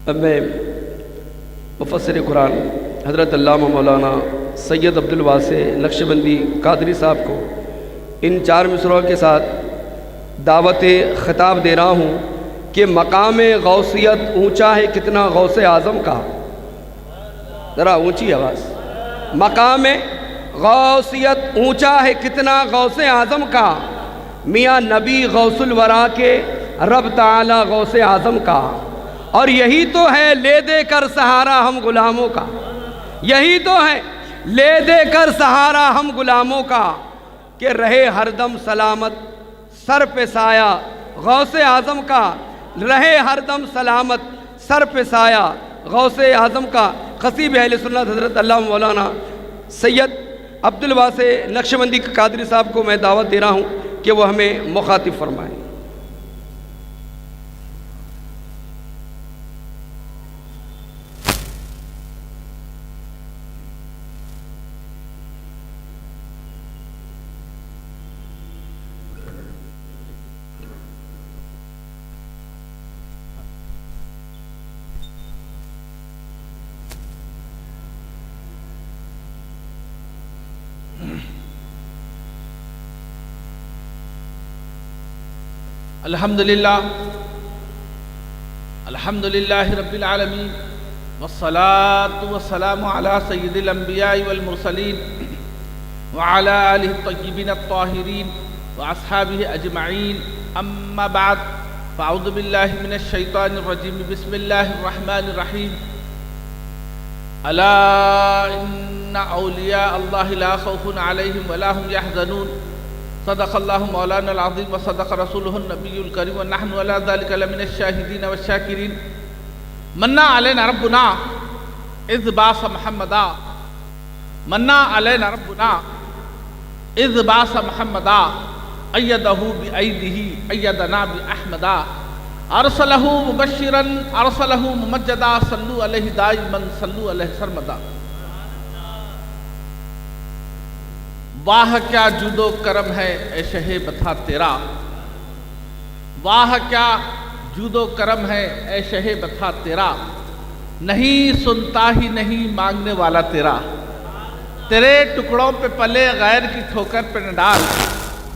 اب میں مفسر قرآن حضرت علامہ مولانا سید عبدالواسع نقشبندی قادری صاحب کو ان 4 مصرعوں کے ساتھ دعوت خطاب دے رہا ہوں کہ مقام غوثیت اونچا ہے کتنا غوث اعظم کا. ذرا اونچی آواز. مقام غوثیت اونچا ہے کتنا غوث اعظم کا، میاں نبی غوث الورا کے رب تعالی غوث اعظم کا. اور یہی تو ہے لے دے کر سہارا ہم غلاموں کا، یہی تو ہے لے دے کر سہارا ہم غلاموں کا، کہ رہے ہر دم سلامت سر پہ سایہ غوث اعظم کا، رہے ہر دم سلامت سر پہ سایہ غوث اعظم کا. خطیب اہل سنت حضرت علامہ مولانا سید عبدالواسع نقشبندی قادری صاحب کو میں دعوت دے رہا ہوں کہ وہ ہمیں مخاطب فرمائیں. الحمدللہ رب العالمین والصلاة والسلام علی سید الانبیاء والمرسلین وعلی آلہ الطیبین الطاہرین واصحابہ اجمعین. اما بعد فاعوذ باللہ من الشیطان الرجیم. بسم اللہ الرحمن الرحیم. الا ان اولیاء اللہ لا خوف علیہم ولا هم یحزنون. صدق اللہ مولانا العظیم وصدق رسولہ النبی الکریم ونحن علی ذلک لمن الشاہدین والشاکرین. منا علینا ربنا اذ بعث محمدا، منا علینا ربنا اذ بعث محمدا ایدہ بایدہ ایدنا باحمدا، ارسلہ مبشرا ارسلہ ممجدا، صلو علیہ دائما صلو علیہ سرمدا. واہ کیا جود و کرم ہے اے شہ بتا تیرا، واہ کیا جود و کرم ہے اے شہ بتا تیرا، نہیں سنتا ہی نہیں مانگنے والا تیرا. تیرے ٹکڑوں پہ پلے غیر کی ٹھوکر پہ نہ ڈال،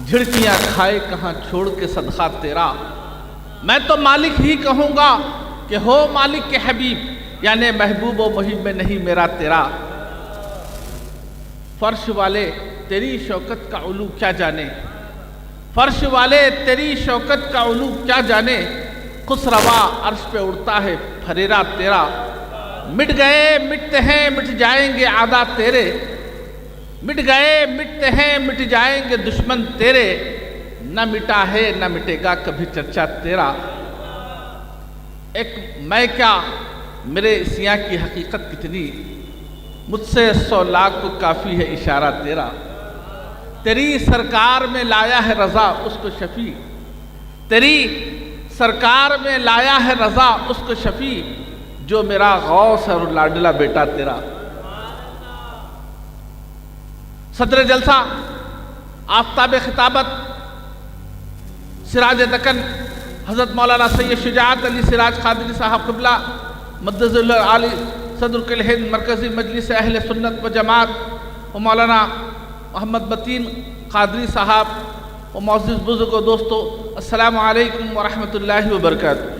جھڑکیاں کھائے کہاں چھوڑ کے صدقہ تیرا. میں تو مالک ہی کہوں گا کہ ہو مالک کے حبیب، یعنی محبوب و محب میں نہیں میرا تیرا. فرش والے تیری شوکت کا علو کیا جانے، فرش والے تیری شوکت کا علو کیا جانے، خسروا عرش پہ اڑتا ہے پھریرا تیرا. مٹ گئے مٹتے ہیں مٹ جائیں گے اعداء تیرے، مٹ گئے مٹتے ہیں مٹ جائیں گے دشمن تیرے، نہ مٹا ہے نہ مٹے گا کبھی چرچا تیرا. ایک میں کیا میرے سیاں کی حقیقت کتنی، مجھ سے 100 لاکھ کو کافی ہے اشارہ تیرا. تیری سرکار میں لایا ہے رضا اس کو شفیع، تیری سرکار میں لایا ہے رضا اس کو شفیع، جو میرا غوث اور لاڈلا بیٹا تیرا. صدر جلسہ آفتاب خطابت سراج دکن حضرت مولانا سید شجاعت علی سراج قادری صاحب قبلہ مدظ اللہ علی صدر کل ہند مرکزی مجلس اہل سنت و جماعت و مولانا محمد متین قادری صاحب و معزز بزرگ و دوستو، السلام علیکم ورحمۃ اللہ وبرکاتہ.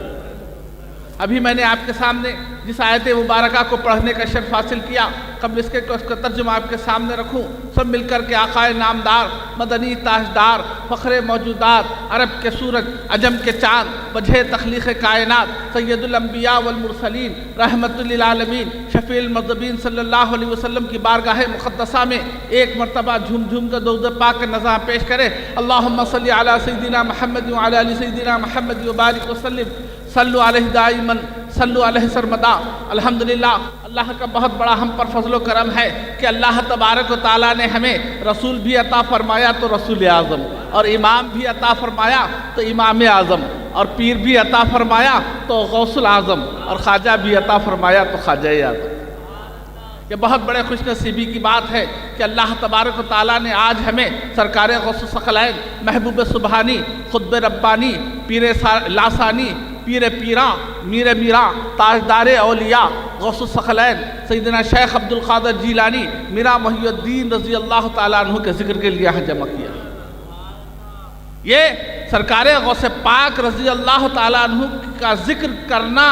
ابھی میں نے آپ کے سامنے جس آیت مبارکہ کو پڑھنے کا شرف حاصل کیا، قبل اس کے اس کا ترجمہ آپ کے سامنے رکھوں. سب مل کر کے آقائے نامدار، مدنی تاجدار، فخر موجودات، عرب کے سورج، عجم کے چاند، وجہ تخلیق کائنات، سید الانبیاء والمرسلین، رحمت للعالمین، شفیع المذنبین صلی اللہ علیہ وسلم کی بارگاہ مقدسہ میں ایک مرتبہ جھوم جھوم کر درود پاک کا نظام پیش کرے. اللہم صلی علی سیدنا محمد وعلی آل سیدنا محمد وبارک وسلم، صلو علیہ دائما صلو علیہ سرمدا. الحمدللہ اللہ کا بہت بڑا ہم پر فضل و کرم ہے کہ اللہ تبارک و تعالیٰ نے ہمیں رسول بھی عطا فرمایا تو رسول اعظم، اور امام بھی عطا فرمایا تو امام اعظم، اور پیر بھی عطا فرمایا تو غوث العظم، اور خواجہ بھی عطا فرمایا تو خواجہ اعظم. یہ بہت بڑے خوش نصیبی کی بات ہے کہ اللہ تبارک و تعالیٰ نے آج ہمیں سرکار غوث الثقلین، محبوب سبحانی، خطب ربانی، پیر لاسانی، پیر پیراں میر میراں تاجدار اولیاء غوث الثقلین سیدنا شیخ عبد القادر جیلانی میرا محی الدین رضی اللہ تعالیٰ عنہ کے ذکر کے لیے یہاں جمع کیا۔ یہ سرکار غوث پاک رضی اللہ تعالیٰ عنہ کا ذکر کرنا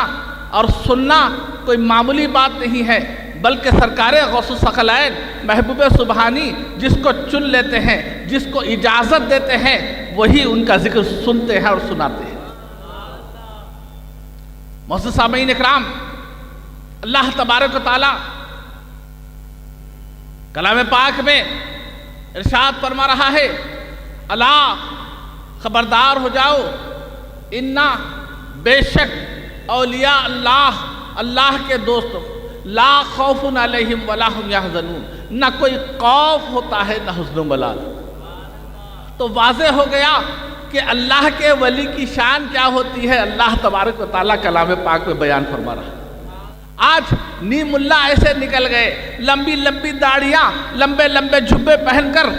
اور سننا کوئی معمولی بات نہیں ہے، بلکہ سرکار غوث الثقلین محبوب سبحانی جس کو چن لیتے ہیں، جس کو اجازت دیتے ہیں، وہی ان کا ذکر سنتے ہیں اور سناتے ہیں۔ معزز سامعین اکرام، اللہ تبارک و تعالی کلام پاک میں ارشاد فرما رہا ہے، الا خبردار ہو جاؤ، انا بے شک اولیاء اللہ، اللہ کے دوستوں، لا خوف علیہم ولا هم یحزنون، نہ کوئی خوف ہوتا ہے نہ حزن و ملال۔ تو واضح ہو گیا کہ اللہ کے ولی کی شان کیا ہوتی ہے، اللہ تبارک و تعالیٰ کلام پاک میں بیان فرما رہا ہے۔ آج نیم اللہ ایسے نکل گئے، لمبی لمبی داڑیاں، لمبے لمبے جھبے پہن کر،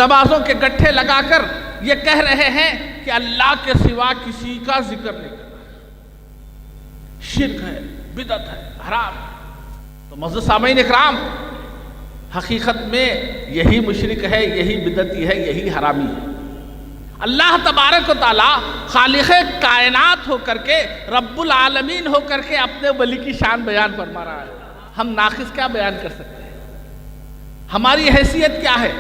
نمازوں کے گٹھے لگا کر یہ کہہ رہے ہیں کہ اللہ کے سوا کسی کا ذکر نہیں کرنا، شرک ہے، بدعت ہے، حرام ہے۔ تو معزز سامعین اکرام، حقیقت میں یہی مشرک ہے، یہی بدعتی ہے، یہی حرامی ہے۔ اللہ تبارک و تعالیٰ خالق کائنات ہو کر کے، رب العالمین ہو کر کے اپنے ولی کی شان بیان فرما رہا ہے، ہم ناقص کیا بیان کر سکتے ہیں؟ ہماری حیثیت کیا ہے؟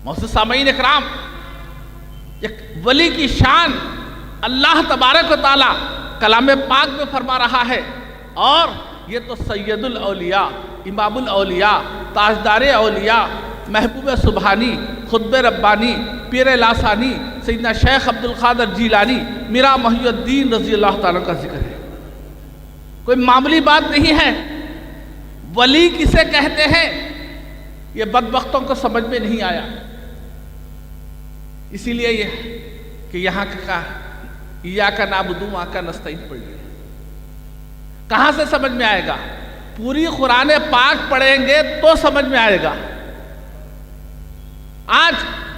معزز سامعین اکرام، ایک ولی کی شان اللہ تبارک و تعالیٰ کلام پاک میں فرما رہا ہے، اور یہ تو سید الاولیاء، امام الاولیاء، تاجدار اولیاء، محبوب سبحانی، خطب ربانی، پیر لاسانی سیدنا شیخ عبد القادر جیلانی میرا محی الدین رضی اللہ تعالیٰ کا ذکر ہے۔ کوئی معمولی بات نہیں ہے۔ ولی کسے کہتے ہیں یہ بدبختوں کو سمجھ میں نہیں آیا، اسی لیے یہ کہ یہاں کا ایاک نعبد و ایاک نستعین پڑھ لیا، کہاں سے سمجھ میں آئے گا؟ پوری قرآن پاک پڑھیں گے تو سمجھ میں آئے گا۔ آج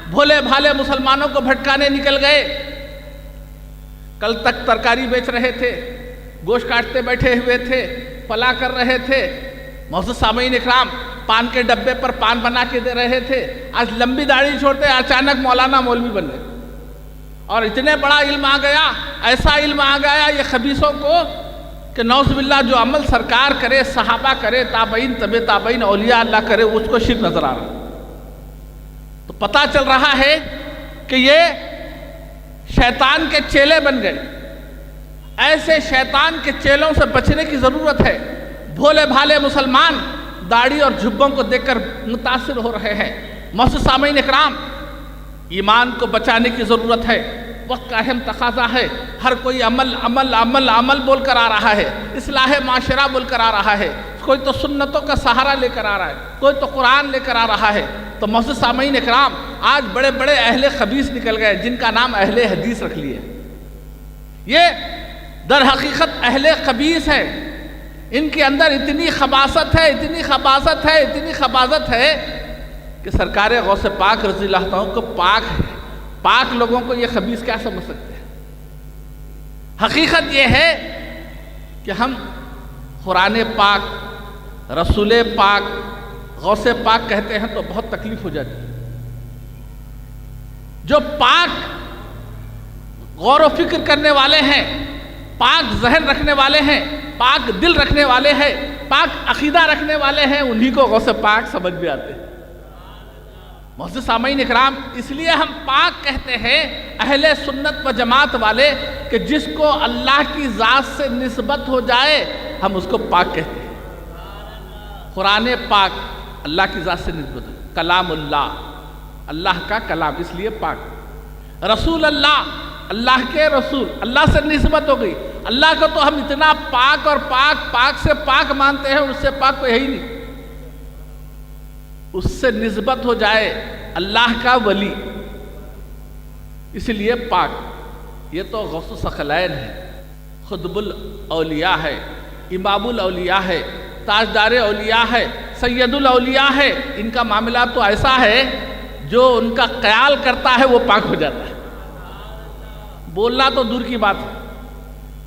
بھولے بھالے مسلمانوں کو بھٹکانے نکل گئے، کل تک ترکاری بیچ رہے تھے، گوشت کاٹتے بیٹھے ہوئے تھے، پلا کر رہے تھے، معزز سامعین اکرام پان کے ڈبے پر پان بنا کے دے رہے تھے، آج لمبی داڑھی چھوڑتے اچانک مولانا مولوی بن گئے، اور اتنے بڑا علم آ گیا، ایسا علم آ گیا یہ خبیثوں کو کہ نعوذ باللہ جو عمل سرکار کرے، صحابہ کرے، تابعین، طبع تابعین، اولیاء اللہ کرے، اس کو شرک نظر آ رہا۔ تو پتہ چل رہا ہے کہ یہ شیطان کے چیلے بن گئے۔ ایسے شیطان کے چیلوں سے بچنے کی ضرورت ہے۔ بھولے بھالے مسلمان داڑھی اور جھبوں کو دیکھ کر متاثر ہو رہے ہیں۔ معزز سامعین اکرام، ایمان کو بچانے کی ضرورت ہے، وقت کا اہم تقاضا ہے۔ ہر کوئی عمل عمل عمل عمل بول کر آ رہا ہے، اصلاح معاشرہ بول کر آ رہا ہے، کوئی تو سنتوں کا سہارا لے کر آ رہا ہے، کوئی تو قرآن لے کر آ رہا ہے۔ تو معزز سامعین اکرام، آج بڑے بڑے اہل خبیث نکل گئے جن کا نام اہل حدیث رکھ لیے۔ یہ در حقیقت اہل خبیث ہے، ان کے اندر اتنی خباثت ہے، اتنی خباثت ہے، اتنی خباثت ہے کہ سرکار غوث پاک رضی اللہ عنہ کو پاک ہے، پاک لوگوں کو یہ خبیث کیا سمجھ سکتے ہیں؟ حقیقت یہ ہے کہ ہم قرآن پاک، رسول پاک، غوث پاک کہتے ہیں تو بہت تکلیف ہو جاتی ہے۔ جو پاک غور و فکر کرنے والے ہیں، پاک ذہن رکھنے والے ہیں، پاک دل رکھنے والے ہیں، پاک عقیدہ رکھنے والے ہیں، انہی کو غوث پاک سمجھ میں آتے ہیں۔ معزز سامعین اکرام، اس لیے ہم پاک کہتے ہیں اہل سنت و جماعت والے کہ جس کو اللہ کی ذات سے نسبت ہو جائے ہم اس کو پاک کہتے ہیں۔ قرآن پاک اللہ کی ذات سے نسبت ہے، کلام اللہ، اللہ کا کلام، اس لیے پاک۔ رسول اللہ، اللہ کے رسول، اللہ سے نسبت ہو گئی۔ اللہ کو تو ہم اتنا پاک اور پاک پاک سے پاک مانتے ہیں، اس سے پاک کوئی ہے ہی نہیں۔ اس سے نسبت ہو جائے اللہ کا ولی، اس لیے پاک۔ یہ تو غوث الثقلین ہے، خطب الاولیاء ہے، امام الاولیاء ہے، تاجدار اولیاء ہے، سید الاولیاء ہے۔ ان کا معاملہ تو ایسا ہے جو ان کا خیال کرتا ہے وہ پاک ہو جاتا ہے۔ بولنا تو دور کی بات ہے،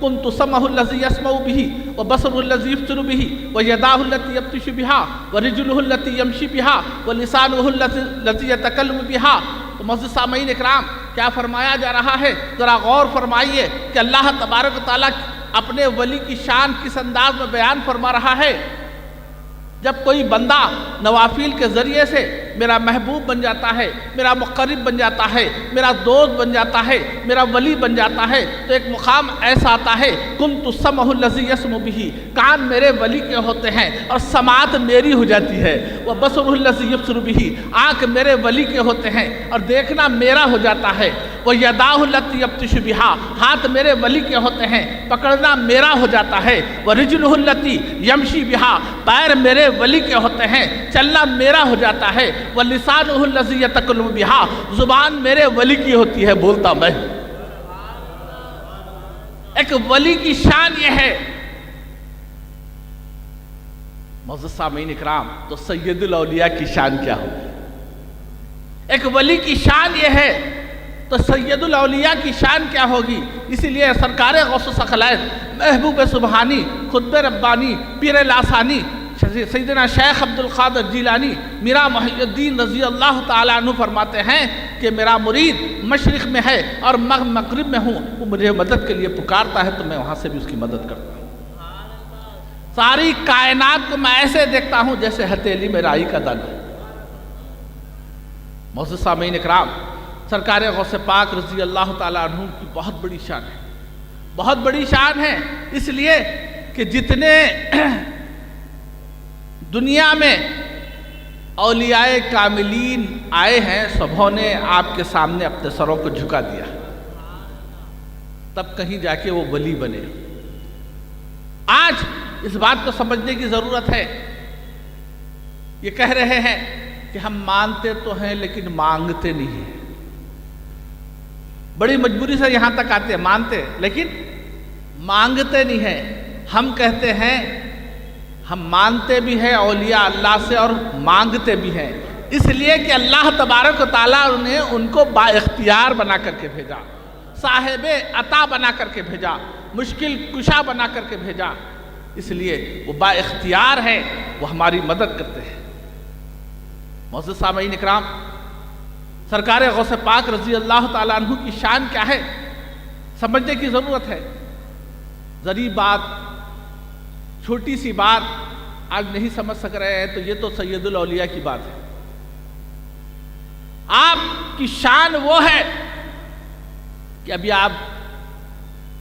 كنت سمعه الذي يسمع به وبصره الذي يبصر به ويداه التي يبطش بها ورجله التي يمشي بها ولسانه الذي يتكلم بها. تو معزز سامعین اکرام، کیا فرمایا جا رہا ہے؟ ذرا غور فرمائیے کہ اللہ تبارک و تعالیٰ اپنے ولی کی شان کس انداز میں بیان فرما رہا ہے. جب کوئی بندہ نوافل کے ذریعے سے میرا محبوب بن جاتا ہے، میرا مقرب بن جاتا ہے، میرا دوست بن جاتا ہے، میرا ولی بن جاتا ہے، تو ایک مقام ایسا آتا ہے کنت سمعہ الذی یسمع بہ، کان میرے ولی کے ہوتے ہیں اور سماعت میری ہو جاتی ہے. وبصرہ الذی یبصر بہ، آنکھ میرے ولی کے ہوتے ہیں اور دیکھنا میرا ہو جاتا ہے. ویداہ التی یبطش بہا، ہاتھ میرے ولی کے ہوتے ہیں، پکڑنا میرا ہو جاتا ہے. ورجلہ التی یمشی بہا، پیر میرے ولی کے ہوتے ہیں، چلنا میرا ہو جاتا ہے. ولسانہ الذی یتکلم بہا، زبان میرے ولی کی ہوتی ہے، بولتا میں. ایک ولی کی شان یہ ہے. معزز سامعین اکرام، تو سید الاولیاء کی شان کیا ہوگی؟ ایک ولی کی شان یہ ہے تو سید الاولیاء کی شان کیا ہوگی؟ اسی لیے سرکار غوث الثقلین، محبوب سبحانی، خطب ربانی، پیر لاسانی، سیدنا شیخ عبد القادر جیلانی میرا محی الدین رضی اللہ تعالیٰ عنہ فرماتے ہیں کہ میرا مرید مشرق میں ہے اور مغرب میں ہوں، وہ مجھے مدد کے لیے پکارتا ہے تو میں وہاں سے بھی اس کی مدد کرتا ہوں. ساری کائنات کو میں ایسے دیکھتا ہوں جیسے ہتھیلی میں رائی کا دانہ. معزز سامعین اکرام، سرکار غوث پاک رضی اللہ تعالیٰ عنہ کی بہت بڑی شان ہے، بہت بڑی شان ہے. اس لیے کہ جتنے دنیا میں اولیاء کاملین آئے ہیں سبھوں نے آپ کے سامنے اپنے سروں کو جھکا دیا، تب کہیں جا کے وہ ولی بنے. آج اس بات کو سمجھنے کی ضرورت ہے. یہ کہہ رہے ہیں کہ ہم مانتے تو ہیں لیکن مانگتے نہیں ہیں. بڑی مجبوری سے یہاں تک آتے ہیں، مانتے لیکن مانگتے نہیں ہیں. ہم کہتے ہیں ہم مانتے بھی ہیں اولیاء اللہ سے اور مانگتے بھی ہیں، اس لیے کہ اللہ تبارک و تعالیٰ نے ان کو با اختیار بنا کر کے بھیجا، صاحب عطا بنا کر کے بھیجا، مشکل کشا بنا کر کے بھیجا. اس لیے وہ با اختیار ہے، وہ ہماری مدد کرتے ہیں. معزز سامعین اکرام، سرکار غوث پاک رضی اللہ تعالیٰ عنہ کی شان کیا ہے سمجھنے کی ضرورت ہے. ذری بات، چھوٹی سی بات آج نہیں سمجھ سک رہے ہیں تو یہ تو سید الاولیاء کی بات ہے. آپ کی شان وہ ہے کہ ابھی آپ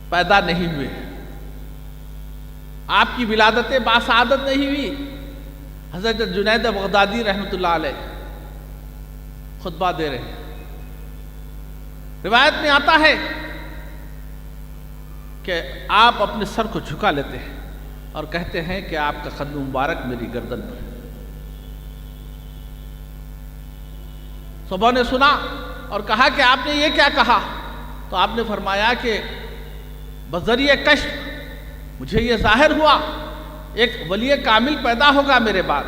پیدا نہیں ہوئے، آپ کی ولادت باسعادت نہیں ہوئی. حضرت جنید بغدادی رحمۃ اللہ علیہ خطبہ دے رہے ہیں. روایت میں آتا ہے کہ آپ اپنے سر کو جھکا لیتے ہیں اور کہتے ہیں کہ آپ کا قدم مبارک میری گردن پر ہے. صبح نے سنا اور کہا کہ آپ نے یہ کیا کہا؟ تو آپ نے فرمایا کہ بذریعہ کشف مجھے یہ ظاہر ہوا ایک ولی کامل پیدا ہوگا میرے بعد،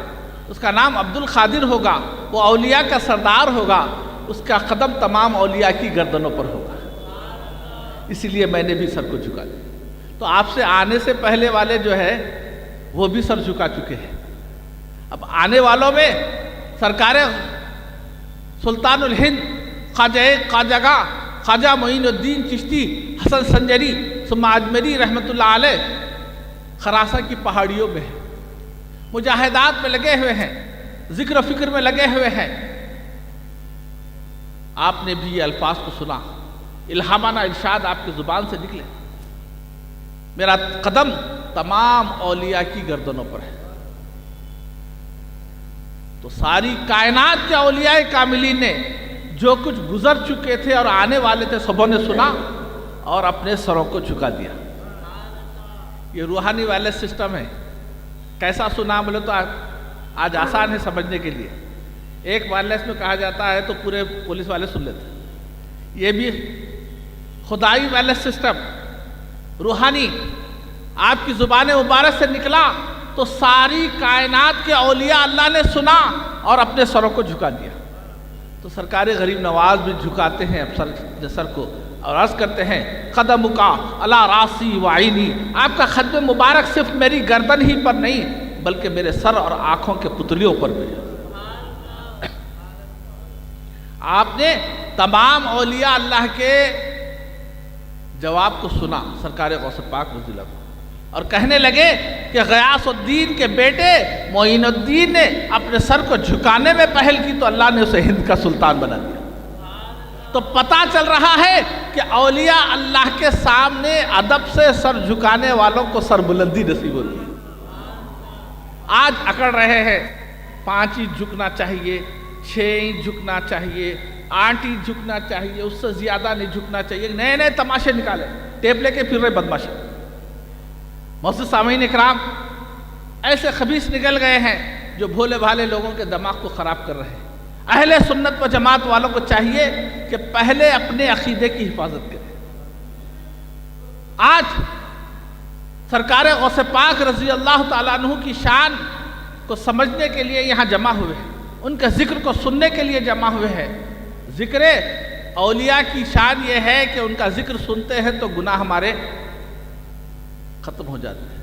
اس کا نام عبد القادر ہوگا، وہ اولیاء کا سردار ہوگا، اس کا قدم تمام اولیاء کی گردنوں پر ہوگا، اسی لیے میں نے بھی سر کو جھکا دیا. تو آپ سے آنے سے پہلے والے جو ہے وہ بھی سر جھکا چکے ہیں. اب آنے والوں میں سرکار سلطان الہند خواجہ معین الدین چشتی، حسن سنجری ثم اجمری رحمۃ اللہ علیہ خراسہ کی پہاڑیوں میں ہیں، مجاہدات میں لگے ہوئے ہیں، ذکر و فکر میں لگے ہوئے ہیں. آپ نے بھی یہ الفاظ کو سنا، الہامانہ ارشاد آپ کی زبان سے نکلے، میرا قدم تمام اولیاء کی گردنوں پر ہے. تو ساری کائنات کے اولیاء کاملین نے جو کچھ گزر چکے تھے اور آنے والے تھے سبوں نے سنا اور اپنے سروں کو جھکا دیا. یہ روحانی وائرلیس سسٹم ہے. کیسا سنا بولے تو آج آسان ہے سمجھنے کے لیے. ایک وائرلیس میں کہا جاتا ہے تو پورے پولیس والے سن لیتے. یہ بھی خدائی وائرلیس سسٹم روحانی آپ کی زبان مبارک سے نکلا تو ساری کائنات کے اولیاء اللہ نے سنا اور اپنے سروں کو جھکا دیا. تو سرکار غریب نواز بھی جھکاتے ہیں اپنے سر کو اور عرض کرتے ہیں قدم کا علی راسی و عینی، آپ کا قدم مبارک صرف میری گردن ہی پر نہیں بلکہ میرے سر اور آنکھوں کے پتلیوں پر بھی ہے۔ آپ نے تمام اولیاء اللہ کے جواب کو سنا سرکار غوث پاک رضی اللہ عنہ، اور کہنے لگے کہ غیاث الدین کے بیٹے معین الدین نے اپنے سر کو جھکانے میں پہل کی تو اللہ نے اسے ہند کا سلطان بنا دیا۔ تو پتہ چل رہا ہے کہ اولیاء اللہ کے سامنے ادب سے سر جھکانے والوں کو سر بلندی نصیب ہوتی ہے۔ آج اکڑ رہے ہیں 5 انچ جھکنا چاہیے، 6 انچ جھکنا چاہیے، 8 انچ جھکنا چاہیے، اس سے زیادہ نہیں جھکنا چاہیے، نئے نئے تماشے نکالے، ٹیپ لے کے پھر رہے بدماشی۔ محترم سامعین اکرام، ایسے خبیث نکل گئے ہیں جو بھولے بھالے لوگوں کے دماغ کو خراب کر رہے ہیں۔ اہل سنت و جماعت والوں کو چاہیے کہ پہلے اپنے عقیدے کی حفاظت کریں۔ آج سرکار غوث پاک رضی اللہ تعالیٰ عنہ کی شان کو سمجھنے کے لیے یہاں جمع ہوئے ہیں، ان کے ذکر کو سننے کے لیے جمع ہوئے ہیں۔ ذکر اولیاء کی شان یہ ہے کہ ان کا ذکر سنتے ہیں تو گناہ ہمارے ختم ہو جاتے ہیں،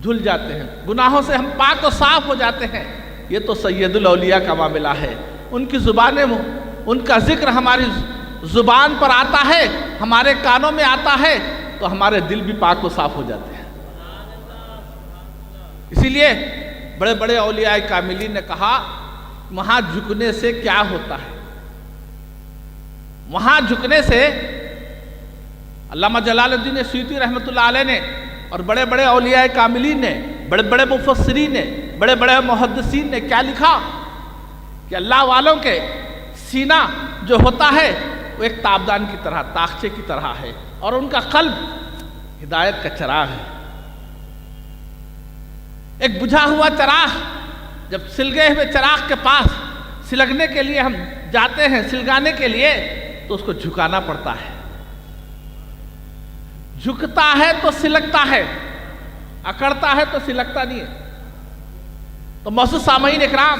دھل جاتے ہیں، گناہوں سے ہم پاک و صاف ہو جاتے ہیں۔ یہ تو سید الاولیاء کا معاملہ ہے، ان کی زبانیں، ان کا ذکر ہماری زبان پر آتا ہے، ہمارے کانوں میں آتا ہے تو ہمارے دل بھی پاک و صاف ہو جاتے ہیں۔ اسی لیے بڑے بڑے اولیاء کاملین نے کہا وہاں جھکنے سے کیا ہوتا ہے، وہاں جھکنے سے علامہ جلال الدین سیوطی رحمۃ اللہ علیہ نے اور بڑے بڑے اولیاء کاملین نے، بڑے بڑے مفسرین نے، بڑے بڑے محدثین نے کیا لکھا کہ اللہ والوں کے سینہ جو ہوتا ہے وہ ایک تابدان کی طرح، تاخچے کی طرح ہے، اور ان کا قلب ہدایت کا چراغ ہے۔ ایک بجھا ہوا چراغ جب سلگے ہوئے چراغ کے پاس سلگنے کے لیے ہم جاتے ہیں، سلگانے کے لیے، تو اس کو جھکانا پڑتا ہے، جھکتا ہے تو سلگتا ہے، اکڑتا ہے تو سلگتا نہیں ہے۔ تو معزز سامعین اکرام،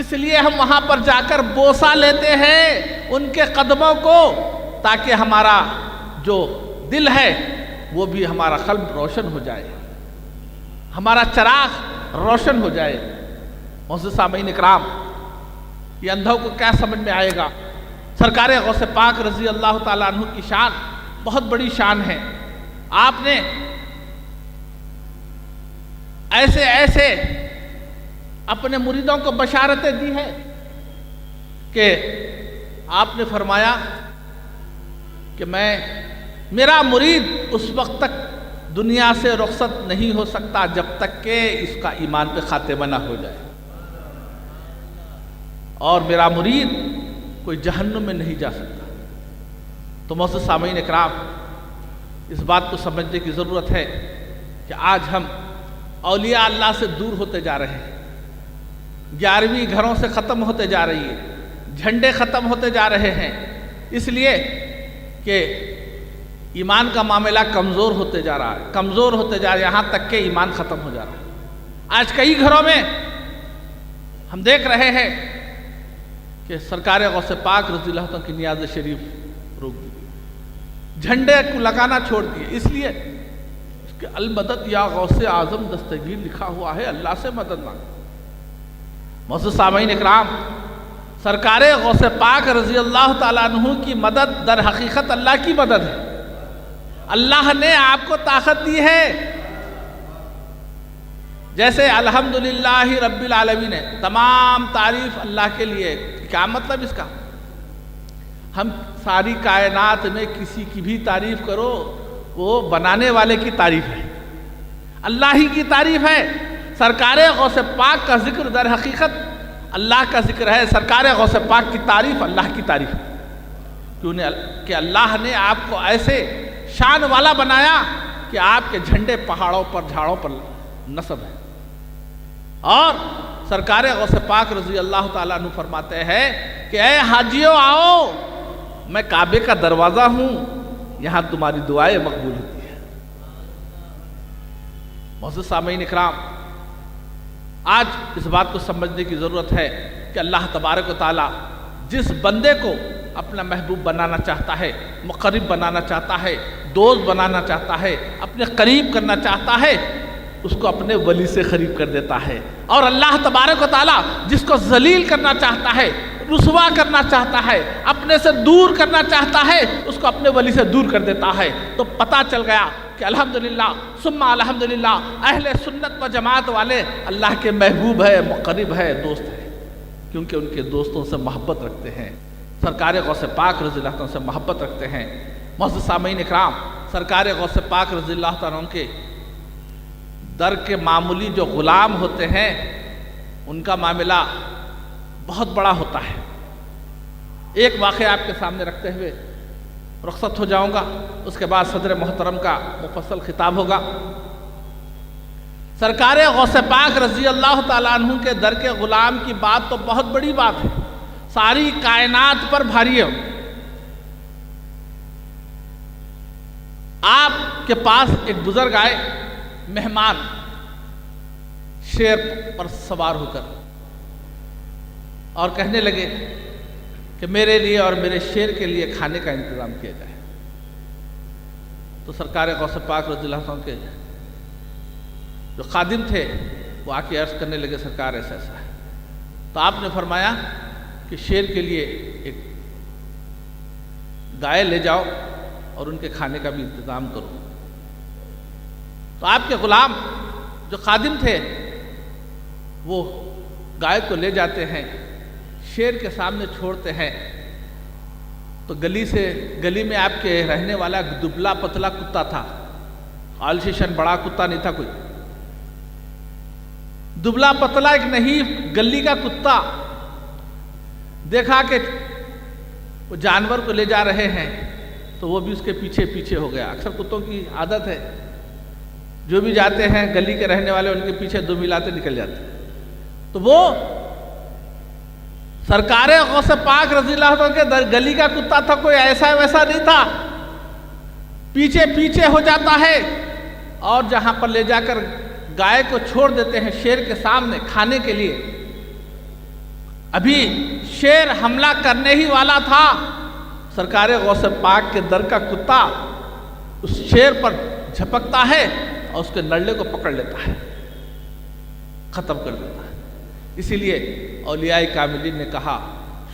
اس لیے ہم وہاں پر جا کر بوسہ لیتے ہیں ان کے قدموں کو، تاکہ ہمارا جو دل ہے وہ بھی، ہمارا قلب روشن ہو جائے، ہمارا چراغ روشن ہو جائے۔ معزز سامعین اکرام، یہ اندھوں کو کیا سمجھ میں آئے گا؟ سرکار غوث پاک رضی اللہ تعالیٰ عنہ کی شان بہت بڑی شان ہے۔ آپ نے ایسے ایسے اپنے مریدوں کو بشارتیں دی ہے کہ آپ نے فرمایا کہ میرا مرید اس وقت تک دنیا سے رخصت نہیں ہو سکتا جب تک کہ اس کا ایمان پہ خاتمہ نہ ہو جائے، اور میرا مرید کوئی جہنم میں نہیں جا سکتا۔ تو معزز سامعین اکرام، اس بات کو سمجھنے کی ضرورت ہے کہ آج ہم اولیاء اللہ سے دور ہوتے جا رہے ہیں، 11ویں گھروں سے ختم ہوتے جا رہی ہے، جھنڈے ختم ہوتے جا رہے ہیں، اس لیے کہ ایمان کا معاملہ کمزور ہوتے جا رہا ہے، کمزور ہوتے جا رہا ہے، یہاں تک کہ ایمان ختم ہو جا رہا ہے۔ آج کئی گھروں میں ہم دیکھ رہے ہیں کہ سرکار غوث پاک رضی اللہ عنہ کی نیاز شریف روک دی، جھنڈے کو لگانا چھوڑ دیے، اس لیے کہ المدد یا غوث اعظم دستگیر لکھا ہوا ہے، اللہ سے مدد مانگ۔ معزز سامعین اکرام، سرکار غوث پاک رضی اللہ تعالیٰ عنہ کی مدد در حقیقت اللہ کی مدد ہے۔ اللہ نے آپ کو طاقت دی ہے، جیسے الحمدللہ رب العالمین ہے، تمام تعریف اللہ کے لیے۔ کیا مطلب اس کا؟ ہم ساری کائنات میں کسی کی بھی تعریف کرو، وہ بنانے والے کی تعریف ہے، اللہ ہی کی تعریف ہے۔ سرکار غوث پاک کا ذکر در حقیقت اللہ کا ذکر ہے، سرکار غوث پاک کی تعریف اللہ کی تعریف ہے، کیوں کہ اللہ نے آپ کو ایسے شان والا بنایا کہ آپ کے جھنڈے پہاڑوں پر، جھاڑوں پر نصب ہے۔ اور سرکار غوث پاک رضی اللہ تعالیٰ عنہ فرماتے ہیں کہ اے حاجیوں آؤ، میں کعبے کا دروازہ ہوں، یہاں تمہاری دعائیں مقبول ہوتی ہیں۔ معزز سامعین اکرام، آج اس بات کو سمجھنے کی ضرورت ہے کہ اللہ تبارک و تعالیٰ جس بندے کو اپنا محبوب بنانا چاہتا ہے، مقرب بنانا چاہتا ہے، دوست بنانا چاہتا ہے، اپنے قریب کرنا چاہتا ہے، اس کو اپنے ولی سے قریب کر دیتا ہے۔ اور اللہ تبارک و تعالیٰ جس کو ذلیل کرنا چاہتا ہے، رسوا کرنا چاہتا ہے، اپنے سے دور کرنا چاہتا ہے، اس کو اپنے ولی سے دور کر دیتا ہے۔ تو پتہ چل گیا کہ الحمدللہ ثم الحمدللہ اہل سنت و جماعت والے اللہ کے محبوب ہے، مقرب ہے، دوست ہے، کیونکہ ان کے دوستوں سے محبت رکھتے ہیں، سرکار غوث پاک رضی اللہ عنہ سے محبت رکھتے ہیں۔ معزز سامعین اکرام، سرکار غوث پاک رضی اللہ عنہ کے در کے معمولی جو غلام ہوتے ہیں ان کا معاملہ بہت بڑا ہوتا ہے۔ ایک واقعہ آپ کے سامنے رکھتے ہوئے رخصت ہو جاؤں گا، اس کے بعد صدر محترم کا مفصل خطاب ہوگا۔ سرکار غوث پاک رضی اللہ تعالیٰ عنہ کے در کے غلام کی بات تو بہت بڑی بات ہے، ساری کائنات پر بھاری ہے۔ آپ کے پاس ایک بزرگ آئے، مہمان، شیر پر سوار ہو کر، اور کہنے لگے کہ میرے لیے اور میرے شیر کے لیے کھانے کا انتظام کیا جائے۔ تو سرکار غوث پاک رضی اللہ عنہ کے جو خادم تھے وہ آ کے عرض کرنے لگے سرکار ایسا ایسا ہے۔ تو آپ نے فرمایا کہ شیر کے لیے ایک گائے لے جاؤ اور ان کے کھانے کا بھی انتظام کرو۔ تو آپ کے غلام جو خادم تھے وہ گائے کو لے جاتے ہیں، شیر کے سامنے چھوڑتے ہیں، تو گلی میں آپ کے رہنے والا دبلا پتلا کتا تھا، آلشیشن بڑا کتا نہیں تھا کوئی، دبلا پتلا ایک نہیں گلی کا کتا دیکھا کہ وہ جانور کو لے جا رہے ہیں تو وہ بھی اس کے پیچھے پیچھے ہو گیا۔ اکثر کتوں کی عادت ہے، جو بھی جاتے ہیں گلی کے رہنے والے ان کے پیچھے دو ملاتے نکل جاتے ہیں۔ تو وہ سرکار غوث پاک رضی اللہ عنہ کے گلی کا کتا تھا، کوئی ایسا ویسا نہیں تھا، پیچھے پیچھے ہو جاتا ہے اور جہاں پر لے جا کر گائے کو چھوڑ دیتے ہیں شیر کے سامنے کھانے کے لیے، ابھی شیر حملہ کرنے ہی والا تھا، سرکار غوث پاک کے در کا کتا اس شیر پر جھپکتا ہے اور اس کے نرلے کو پکڑ لیتا ہے، ختم کر دیتا ہے۔ اسی لیے اولیاء کاملین نے کہا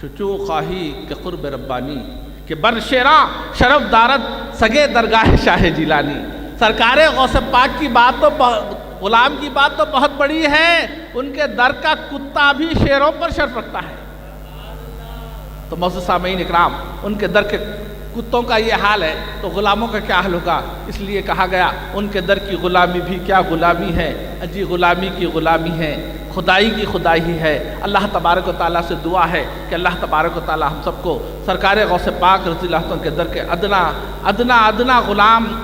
شچو خواہی کہ قرب ربانی، کہ بر شیراں شرف دارت سگے درگاہ شاہ جیلانی۔ سرکار غوث پاک کی بات تو غلام کی بات تو بہت بڑی ہے، ان کے در کا کتا بھی شیروں پر شرف رکھتا ہے۔ تو معزز سامعین اکرام، ان کے در کے کتوں کا یہ حال ہے تو غلاموں کا کیا حال ہوگا؟ اس لیے کہا گیا ان کے در کی غلامی بھی کیا غلامی ہے، اجی غلامی کی غلامی ہے، خدائی کی خدائی ہی ہے۔ اللہ تبارک و تعالیٰ سے دعا ہے کہ اللہ تبارک و تعالیٰ ہم سب کو سرکار غوث پاک رضی اللہ عنہ کے در کے ادنا غلام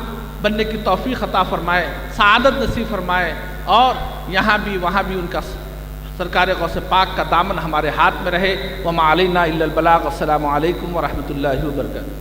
بننے کی توفیق عطا فرمائے، سعادت نصیب فرمائے، اور یہاں بھی وہاں بھی ان کا سرکار غوث پاک کا دامن ہمارے ہاتھ میں رہے۔ وما علینا الا البلاغ۔ السلام علیکم ورحمۃ اللہ وبرکاتہ۔